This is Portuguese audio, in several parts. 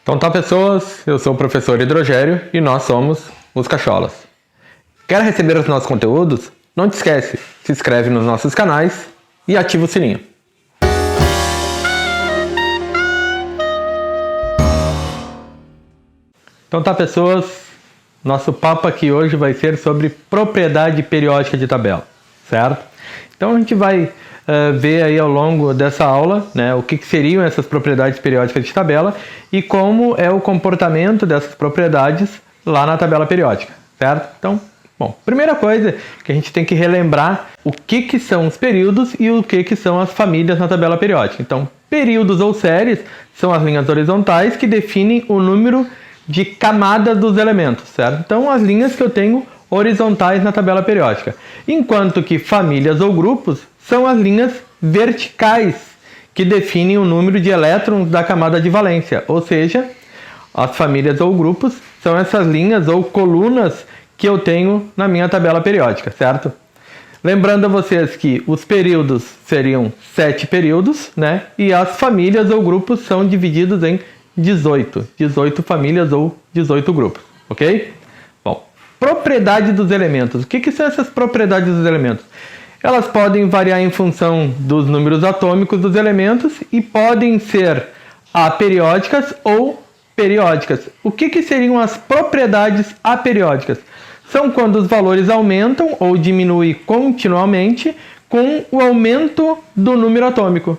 Então tá, pessoas, eu sou o professor Hidrogério e nós somos os Cacholas. Quer receber os nossos conteúdos? Não te esquece, se inscreve nos nossos canais e ativa o sininho. Então tá, pessoas, nosso papo aqui hoje vai ser sobre propriedade periódica de tabela, certo? Então a gente vai ver aí ao longo dessa aula, né, o que seriam essas propriedades periódicas de tabela e como é o comportamento dessas propriedades lá na tabela periódica, certo? Então, bom, primeira coisa que a gente tem que relembrar o que são os períodos e o que são as famílias na tabela periódica. Então, períodos ou séries são as linhas horizontais que definem o número de camadas dos elementos, certo? Então, as linhas que eu tenho horizontais na tabela periódica, enquanto que famílias ou grupos são as linhas verticais que definem o número de elétrons da camada de valência, ou seja, as famílias ou grupos são essas linhas ou colunas que eu tenho na minha tabela periódica, certo? Lembrando a vocês que os períodos seriam 7 períodos, né? E as famílias ou grupos são divididos em 18 famílias ou 18 grupos, ok? Bom, propriedade dos elementos. O que são essas propriedades dos elementos? Elas podem variar em função dos números atômicos dos elementos e podem ser aperiódicas ou periódicas. O que seriam as propriedades aperiódicas? São quando os valores aumentam ou diminuem continuamente com o aumento do número atômico.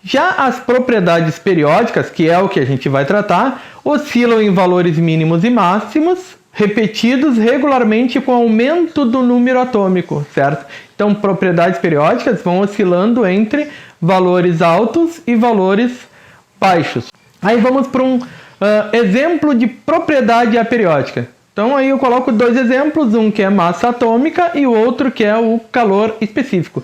Já as propriedades periódicas, que é o que a gente vai tratar, oscilam em valores mínimos e máximos, repetidos regularmente com aumento do número atômico, certo? Então, propriedades periódicas vão oscilando entre valores altos e valores baixos. Aí vamos para um exemplo de propriedade aperiódica. Então, aí eu coloco dois exemplos, um que é massa atômica e o outro que é o calor específico.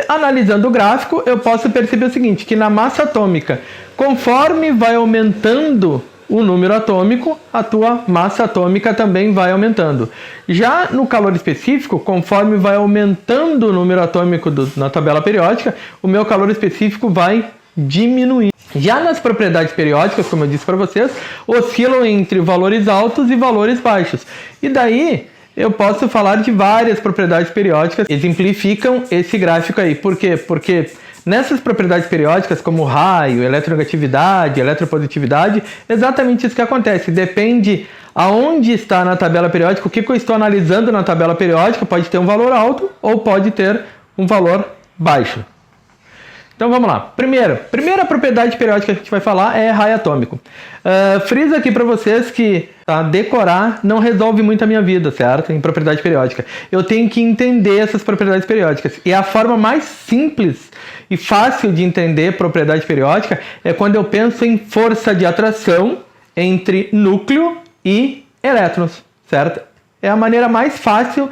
Analisando o gráfico, eu posso perceber o seguinte, que na massa atômica, conforme vai aumentando o número atômico, a tua massa atômica também vai aumentando. Já no calor específico, conforme vai aumentando o número atômico na tabela periódica, o meu calor específico vai diminuir. Já nas propriedades periódicas, como eu disse para vocês, oscilam entre valores altos e valores baixos. E daí eu posso falar de várias propriedades periódicas que exemplificam esse gráfico aí. Por quê? Porque nessas propriedades periódicas, como raio, eletronegatividade, eletropositividade, exatamente isso que acontece. Depende aonde está na tabela periódica, o que eu estou analisando na tabela periódica, pode ter um valor alto ou pode ter um valor baixo. Então vamos lá. Primeira propriedade periódica que a gente vai falar é raio atômico. Friso aqui para vocês que decorar não resolve muito a minha vida, certo? Em propriedade periódica. Eu tenho que entender essas propriedades periódicas. E a forma mais simples e fácil de entender propriedade periódica é quando eu penso em força de atração entre núcleo e elétrons, certo? É a maneira mais fácil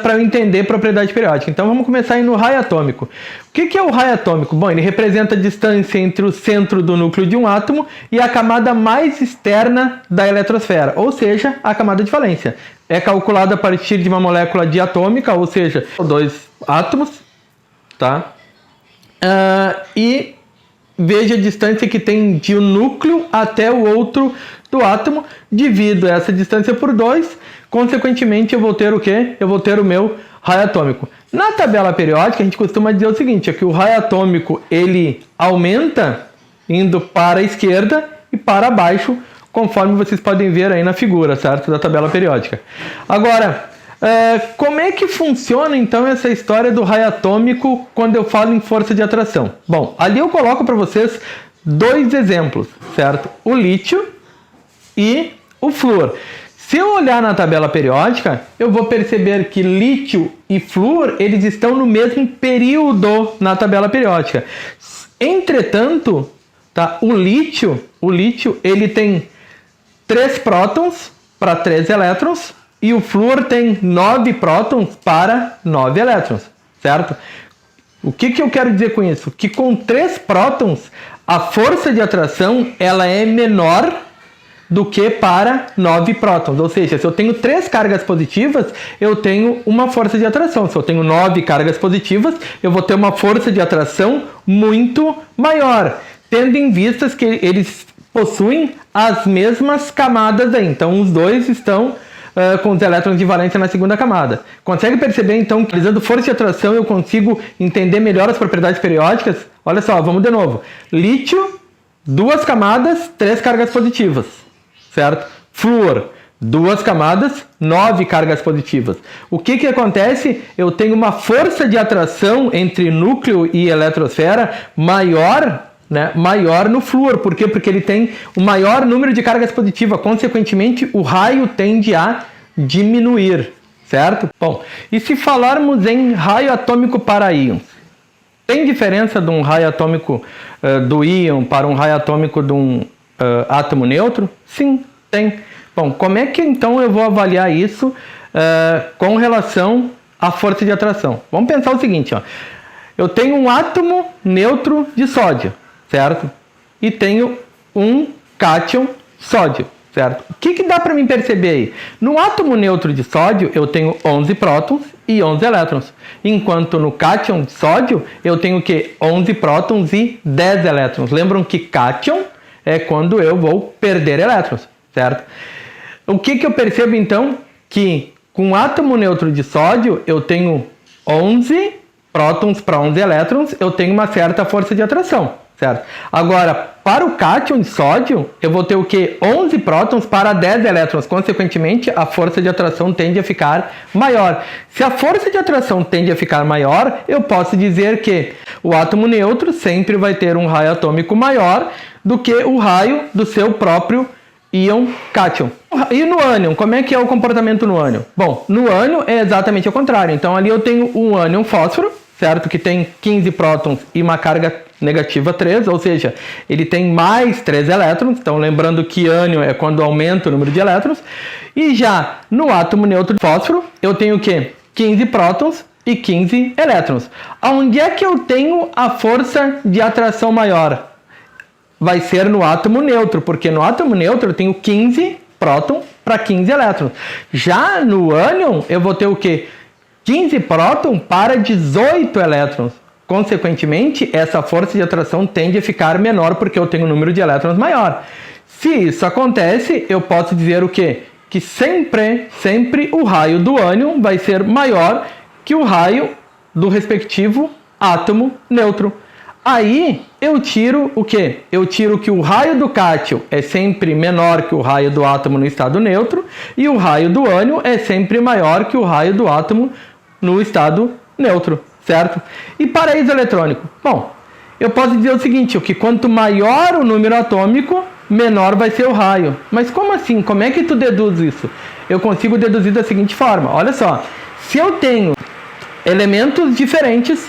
para eu entender propriedade periódica. Então vamos começar aí no raio atômico. O que é o raio atômico? Bom, ele representa a distância entre o centro do núcleo de um átomo e a camada mais externa da eletrosfera, ou seja, a camada de valência. É calculado a partir de uma molécula diatômica, ou seja, dois átomos, tá? E veja a distância que tem de um núcleo até o outro do átomo, divido essa distância por 2, consequentemente eu vou ter o quê? Eu vou ter o meu raio atômico. Na tabela periódica a gente costuma dizer o seguinte, é que o raio atômico ele aumenta indo para a esquerda e para baixo, conforme vocês podem ver aí na figura, certo? Da tabela periódica. Agora, como é que funciona então essa história do raio atômico quando eu falo em força de atração? Bom, ali eu coloco para vocês dois exemplos, certo? O lítio e o flúor. Se eu olhar na tabela periódica, eu vou perceber que lítio e flúor, eles estão no mesmo período na tabela periódica. Entretanto, tá, o lítio, ele tem 3 prótons para 3 elétrons e o flúor tem 9 prótons para 9 elétrons, certo? O que eu quero dizer com isso? Que com 3 prótons, a força de atração ela é menor do que para 9 prótons. Ou seja, se eu tenho 3 cargas positivas, eu tenho uma força de atração. Se eu tenho 9 cargas positivas, eu vou ter uma força de atração muito maior, tendo em vista que eles possuem as mesmas camadas aí. Então, os dois estão com os elétrons de valência na segunda camada. Consegue perceber, então, que utilizando força de atração eu consigo entender melhor as propriedades periódicas? Olha só, vamos de novo. Lítio, 2 camadas, 3 cargas positivas, certo? Flúor, 2 camadas, 9 cargas positivas. O que acontece? Eu tenho uma força de atração entre núcleo e eletrosfera maior, né, maior no flúor. Por quê? Porque ele tem o maior número de cargas positivas. Consequentemente, o raio tende a diminuir, certo? Bom, e se falarmos em raio atômico para íons? Tem diferença de um raio atômico do íon para um raio atômico de um átomo neutro? Sim, tem. Bom, como é que então eu vou avaliar isso com relação à força de atração? Vamos pensar o seguinte, ó. Eu tenho um átomo neutro de sódio, certo? E tenho um cátion sódio, certo? O que dá para mim perceber aí? No átomo neutro de sódio eu tenho 11 prótons e 11 elétrons, enquanto no cátion de sódio eu tenho o quê? 11 prótons e 10 elétrons. Lembram que cátion é quando eu vou perder elétrons, certo? O que eu percebo então? Que com um átomo neutro de sódio eu tenho 11 prótons para 11 elétrons, eu tenho uma certa força de atração, certo? Agora, para o cátion de sódio, eu vou ter o quê? 11 prótons para 10 elétrons. Consequentemente, a força de atração tende a ficar maior. Se a força de atração tende a ficar maior, eu posso dizer que o átomo neutro sempre vai ter um raio atômico maior do que o raio do seu próprio íon cátion. E no ânion, como é que é o comportamento no ânion? Bom, no ânion é exatamente o contrário. Então ali eu tenho um ânion fósforo, certo? Que tem 15 prótons e uma carga negativa 3, ou seja, ele tem mais 3 elétrons. Então lembrando que ânion é quando aumenta o número de elétrons. E já no átomo neutro de fósforo, eu tenho o quê? 15 prótons e 15 elétrons. Onde é que eu tenho a força de atração maior? Vai ser no átomo neutro, porque no átomo neutro eu tenho 15 prótons para 15 elétrons. Já no ânion eu vou ter o quê? 15 prótons para 18 elétrons. Consequentemente, essa força de atração tende a ficar menor porque eu tenho um número de elétrons maior. Se isso acontece, eu posso dizer o quê? Que sempre o raio do ânion vai ser maior que o raio do respectivo átomo neutro. Aí eu tiro o quê? Eu tiro que o raio do cátion é sempre menor que o raio do átomo no estado neutro e o raio do ânion é sempre maior que o raio do átomo no estado neutro, certo? E para isoeletrônico? Bom, eu posso dizer o seguinte, que quanto maior o número atômico, menor vai ser o raio. Mas como assim? Como é que tu deduz isso? Eu consigo deduzir da seguinte forma, olha só. Se eu tenho elementos diferentes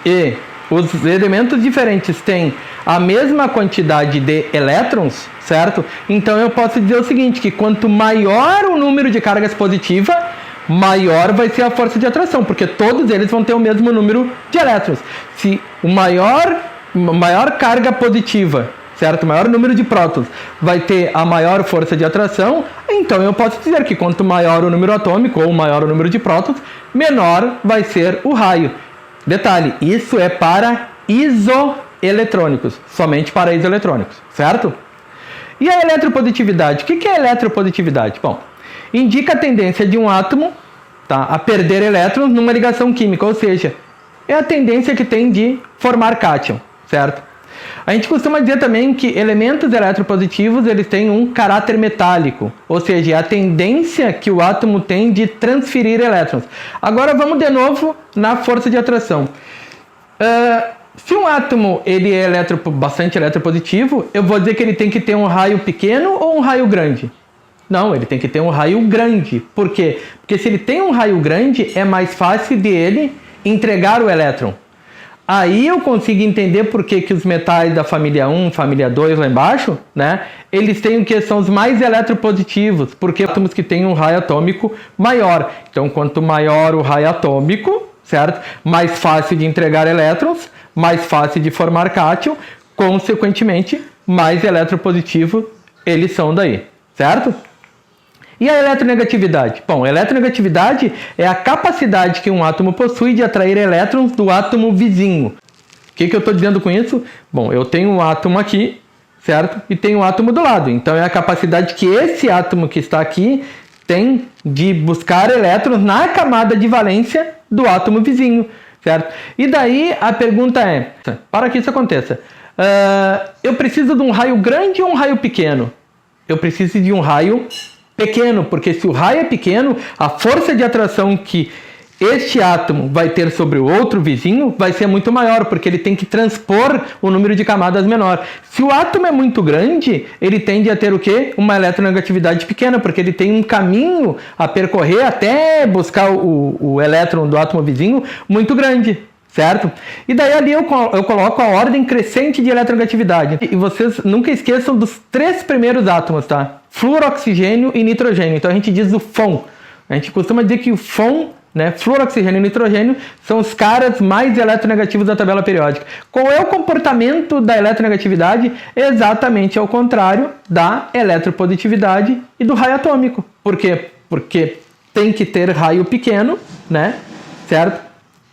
e os elementos diferentes têm a mesma quantidade de elétrons, certo? Então eu posso dizer o seguinte, que quanto maior o número de cargas positivas, maior vai ser a força de atração, porque todos eles vão ter o mesmo número de elétrons. Se o maior carga positiva, certo? O maior número de prótons vai ter a maior força de atração, então eu posso dizer que quanto maior o número atômico ou maior o número de prótons, menor vai ser o raio. Detalhe, isso é para isoeletrônicos, somente para isoeletrônicos, certo? E a eletropositividade? O que é eletropositividade? Bom, indica a tendência de um átomo, tá, a perder elétrons numa ligação química, ou seja, é a tendência que tem de formar cátion, certo? A gente costuma dizer também que elementos eletropositivos eles têm um caráter metálico, ou seja, é a tendência que o átomo tem de transferir elétrons. Agora vamos de novo na força de atração. Se um átomo ele é bastante eletropositivo, eu vou dizer que ele tem que ter um raio pequeno ou um raio grande? Não, ele tem que ter um raio grande. Por quê? Porque se ele tem um raio grande, é mais fácil de ele entregar o elétron. Aí eu consigo entender por que os metais da família 1, família 2 lá embaixo, né, eles têm o que são os mais eletropositivos, porque átomos que têm um raio atômico maior. Então, quanto maior o raio atômico, certo? Mais fácil de entregar elétrons, mais fácil de formar cátion, consequentemente, mais eletropositivo eles são daí, certo? E a eletronegatividade? Bom, a eletronegatividade é a capacidade que um átomo possui de atrair elétrons do átomo vizinho. O que eu estou dizendo com isso? Bom, eu tenho um átomo aqui, certo? E tem um átomo do lado. Então é a capacidade que esse átomo que está aqui tem de buscar elétrons na camada de valência do átomo vizinho, certo? E daí a pergunta é, para que isso aconteça, eu preciso de um raio grande ou um raio pequeno? Eu preciso de um raio pequeno, porque se o raio é pequeno, a força de atração que este átomo vai ter sobre o outro vizinho vai ser muito maior, porque ele tem que transpor o número de camadas menor. Se o átomo é muito grande, ele tende a ter o quê? Uma eletronegatividade pequena, porque ele tem um caminho a percorrer até buscar o elétron do átomo vizinho muito grande, certo? E daí ali eu coloco a ordem crescente de eletronegatividade. E vocês nunca esqueçam dos 3 primeiros átomos, tá? Flúor, oxigênio e nitrogênio. Então a gente diz o FON. A gente costuma dizer que o FON, né, flúor, oxigênio e nitrogênio, são os caras mais eletronegativos da tabela periódica. Qual é o comportamento da eletronegatividade? Exatamente ao contrário da eletropositividade e do raio atômico. Por quê? Porque tem que ter raio pequeno, né? Certo?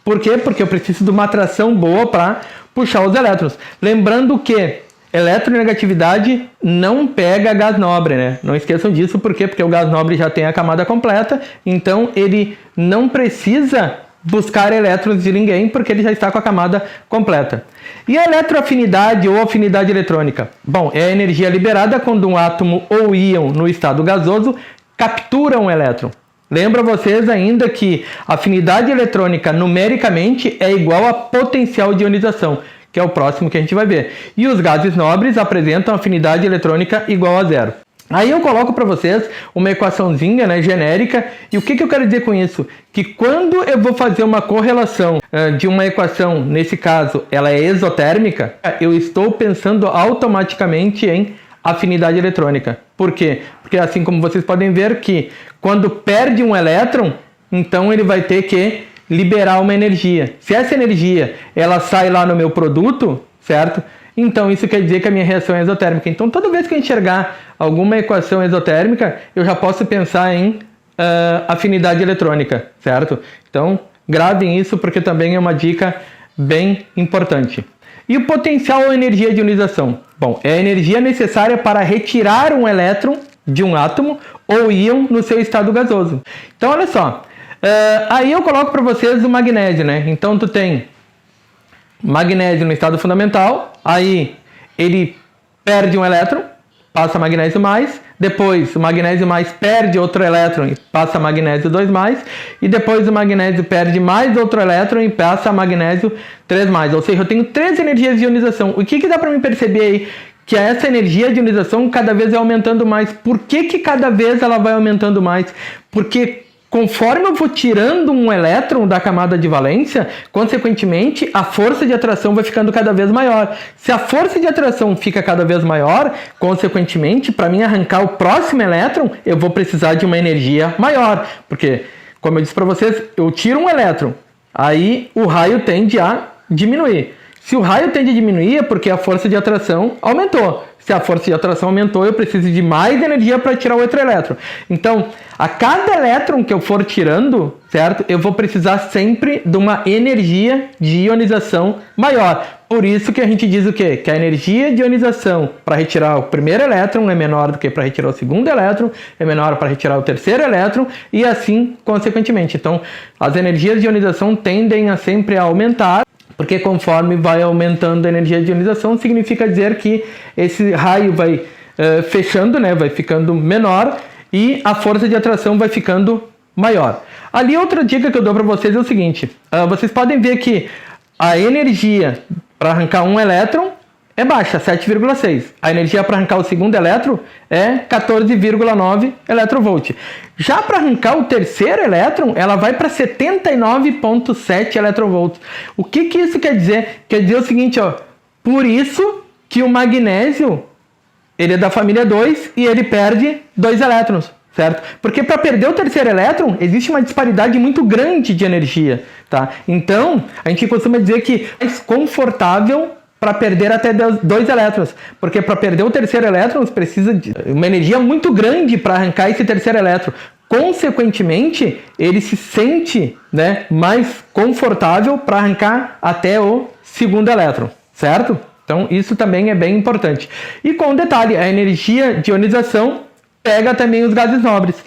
Por quê? Porque eu preciso de uma atração boa para puxar os elétrons. Lembrando que eletronegatividade não pega gás nobre, né? Não esqueçam disso, por quê? Porque o gás nobre já tem a camada completa, então ele não precisa buscar elétrons de ninguém, porque ele já está com a camada completa. E a eletroafinidade ou afinidade eletrônica? Bom, é a energia liberada quando um átomo ou íon no estado gasoso captura um elétron. Lembra vocês ainda que a afinidade eletrônica numericamente é igual a potencial de ionização, que é o próximo que a gente vai ver. E os gases nobres apresentam afinidade eletrônica igual a 0. Aí eu coloco para vocês uma equaçãozinha, né, genérica. E o que eu quero dizer com isso? Que quando eu vou fazer uma correlação de uma equação, nesse caso ela é exotérmica, eu estou pensando automaticamente em afinidade eletrônica. Por quê? Porque assim como vocês podem ver que quando perde um elétron, então ele vai ter que liberar uma energia. Se essa energia ela sai lá no meu produto, certo? Então isso quer dizer que a minha reação é exotérmica. Então toda vez que eu enxergar alguma equação exotérmica, eu já posso pensar em afinidade eletrônica, certo? Então gravem isso porque também é uma dica bem importante. E o potencial ou energia de ionização? Bom, é a energia necessária para retirar um elétron de um átomo ou íon no seu estado gasoso. Então olha só, aí eu coloco para vocês o magnésio, né? Então tu tem magnésio no estado fundamental, aí ele perde um elétron, passa magnésio mais, depois o magnésio mais perde outro elétron e passa magnésio 2 mais, e depois o magnésio perde mais outro elétron e passa magnésio 3 mais. Ou seja, eu tenho 3 energias de ionização. O que dá para me perceber aí? Que essa energia de ionização cada vez vai aumentando mais. Por que cada vez ela vai aumentando mais? Porque conforme eu vou tirando um elétron da camada de valência, consequentemente, a força de atração vai ficando cada vez maior. Se a força de atração fica cada vez maior, consequentemente, para mim arrancar o próximo elétron, eu vou precisar de uma energia maior. Porque, como eu disse para vocês, eu tiro um elétron, aí o raio tende a diminuir. Se o raio tende a diminuir é porque a força de atração aumentou. Se a força de atração aumentou, eu preciso de mais energia para tirar o outro elétron. Então, a cada elétron que eu for tirando, certo? Eu vou precisar sempre de uma energia de ionização maior. Por isso que a gente diz o quê? Que a energia de ionização para retirar o primeiro elétron é menor do que para retirar o segundo elétron, é menor para retirar o terceiro elétron e assim consequentemente. Então, as energias de ionização tendem a sempre aumentar, porque conforme vai aumentando a energia de ionização, significa dizer que esse raio vai fechando, né, vai ficando menor e a força de atração vai ficando maior. Ali outra dica que eu dou para vocês é o seguinte, vocês podem ver que a energia para arrancar um elétron é baixa, 7,6. A energia para arrancar o segundo elétron é 14,9 eletrovvolt. Já para arrancar o terceiro elétron, ela vai para 79,7 eletrovvolts. O que isso quer dizer? Quer dizer o seguinte, ó, por isso que o magnésio ele é da família 2 e ele perde 2 elétrons, certo? Porque para perder o terceiro elétron, existe uma disparidade muito grande de energia, tá? Então, a gente costuma dizer que é mais confortável para perder até 2 elétrons, porque para perder o terceiro elétron precisa de uma energia muito grande para arrancar esse terceiro elétron. Consequentemente, ele se sente, né, mais confortável para arrancar até o segundo elétron, certo? Então isso também é bem importante. E com um detalhe, a energia de ionização pega também os gases nobres.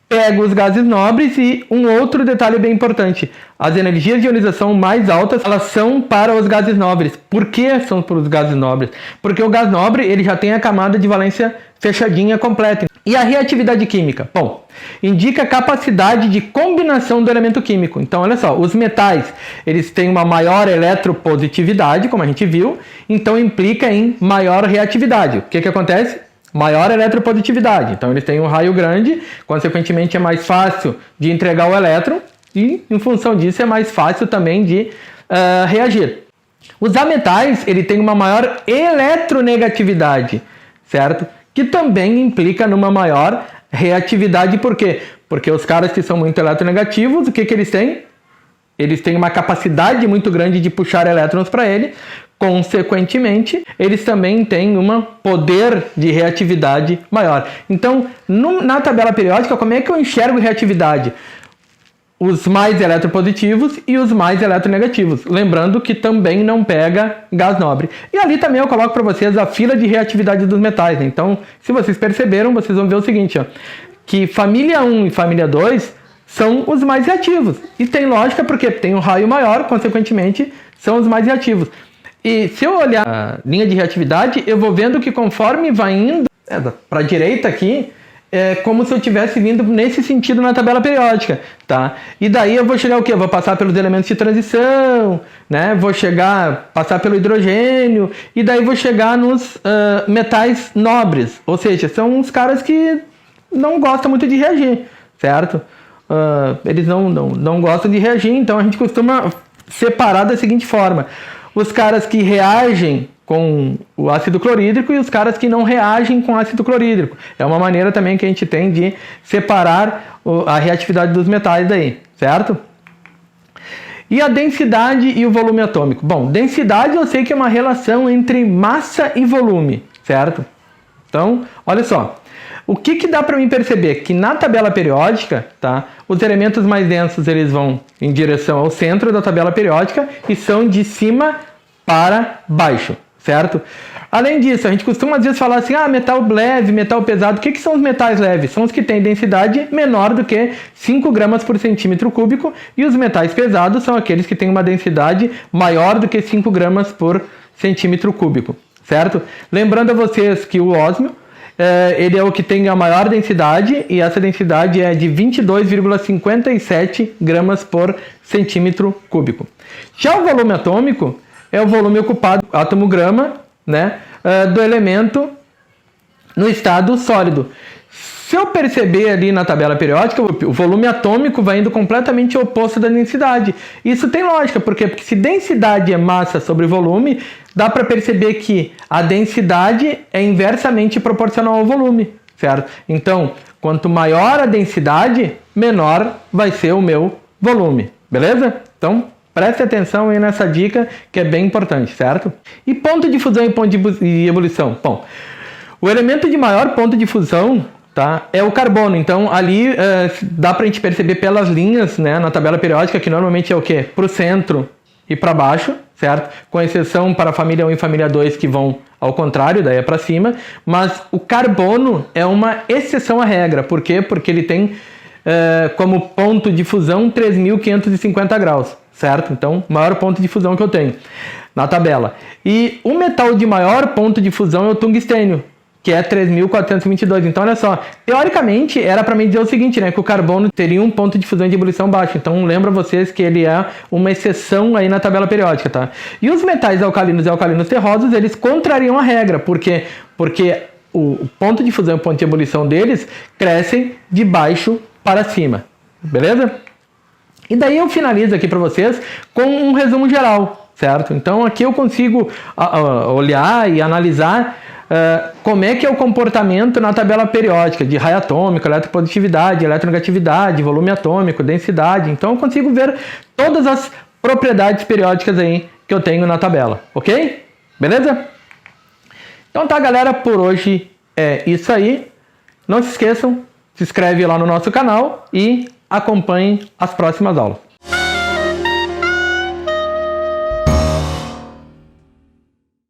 Pega os gases nobres e um outro detalhe bem importante. As energias de ionização mais altas, elas são para os gases nobres. Por que são para os gases nobres? Porque o gás nobre, ele já tem a camada de valência fechadinha completa. E a reatividade química? Bom, indica a capacidade de combinação do elemento químico. Então, olha só, os metais, eles têm uma maior eletropositividade, como a gente viu, então implica em maior reatividade. O que acontece? Maior eletropositividade. Então, eles têm um raio grande, consequentemente é mais fácil de entregar o elétron e, em função disso, é mais fácil também de reagir. Os ametais, ele tem uma maior eletronegatividade, certo? Que também implica numa maior reatividade. Por quê? Porque os caras que são muito eletronegativos, o que eles têm? Eles têm uma capacidade muito grande de puxar elétrons para ele. Consequentemente, eles também têm um poder de reatividade maior. Então, na tabela periódica, como é que eu enxergo reatividade? Os mais eletropositivos e os mais eletronegativos. Lembrando que também não pega gás nobre. E ali também eu coloco para vocês a fila de reatividade dos metais. Né? Então, se vocês perceberam, vocês vão ver o seguinte, ó, que família 1 e família 2 são os mais reativos. E tem lógica porque tem um raio maior, consequentemente, são os mais reativos. E se eu olhar a linha de reatividade, eu vou vendo que conforme vai indo para a direita aqui, é como se eu estivesse vindo nesse sentido na tabela periódica, tá? E daí eu vou chegar o quê? Eu vou passar pelos elementos de transição, né? Vou passar pelo hidrogênio, e daí vou chegar nos metais nobres, ou seja, são uns caras que não gostam muito de reagir, certo? Eles não gostam de reagir, então a gente costuma separar da seguinte forma: os caras que reagem com o ácido clorídrico e os caras que não reagem com ácido clorídrico. É uma maneira também que a gente tem de separar a reatividade dos metais daí, certo? E a densidade e o volume atômico? Bom, densidade eu sei que é uma relação entre massa e volume, certo? Então, olha só. O que dá para mim perceber? Que na tabela periódica, tá, os elementos mais densos eles vão em direção ao centro da tabela periódica e são de cima para baixo, certo? Além disso, a gente costuma às vezes falar assim, metal leve, metal pesado. O que são os metais leves? São os que têm densidade menor do que 5 gramas por centímetro cúbico, e os metais pesados são aqueles que têm uma densidade maior do que 5 gramas por centímetro cúbico, certo? Lembrando a vocês que o ósmio, ele é o que tem a maior densidade, e essa densidade é de 22,57 gramas por centímetro cúbico. Já o volume atômico é o volume ocupado, átomo-grama, né, do elemento no estado sólido. Se eu perceber ali na tabela periódica, o volume atômico vai indo completamente oposto da densidade. Isso tem lógica, por quê? Porque se densidade é massa sobre volume, dá para perceber que a densidade é inversamente proporcional ao volume, certo? Então, quanto maior a densidade, menor vai ser o meu volume, beleza? Então, preste atenção aí nessa dica que é bem importante, certo? E ponto de fusão e ponto de ebulição? Bom, o elemento de maior ponto de fusão, tá, é o carbono. Então ali dá pra gente perceber pelas linhas, né, na tabela periódica, que normalmente é o quê? Pro centro e para baixo, certo? Com exceção para a família 1 e família 2 que vão ao contrário, daí é para cima. Mas o carbono é uma exceção à regra. Por quê? Porque ele tem como ponto de fusão 3.550 graus, certo? Então, maior ponto de fusão que eu tenho na tabela. E o metal de maior ponto de fusão é o tungstênio, que é 3.422. Então, olha só, teoricamente era para mim dizer o seguinte, né, que o carbono teria um ponto de fusão e de ebulição baixo. Então, lembra vocês que ele é uma exceção aí na tabela periódica, tá? E os metais alcalinos e alcalinos terrosos, eles contrariam a regra. Por quê? Porque o ponto de fusão e o ponto de ebulição deles crescem de baixo para cima. Beleza? E daí eu finalizo aqui para vocês com um resumo geral, certo? Então, aqui eu consigo olhar e analisar como é que é o comportamento na tabela periódica de raio atômico, eletropositividade, eletronegatividade, volume atômico, densidade. Então eu consigo ver todas as propriedades periódicas aí que eu tenho na tabela, ok? Beleza? Então tá, galera, por hoje é isso aí. Não se esqueçam, se inscreve lá no nosso canal e acompanhem as próximas aulas.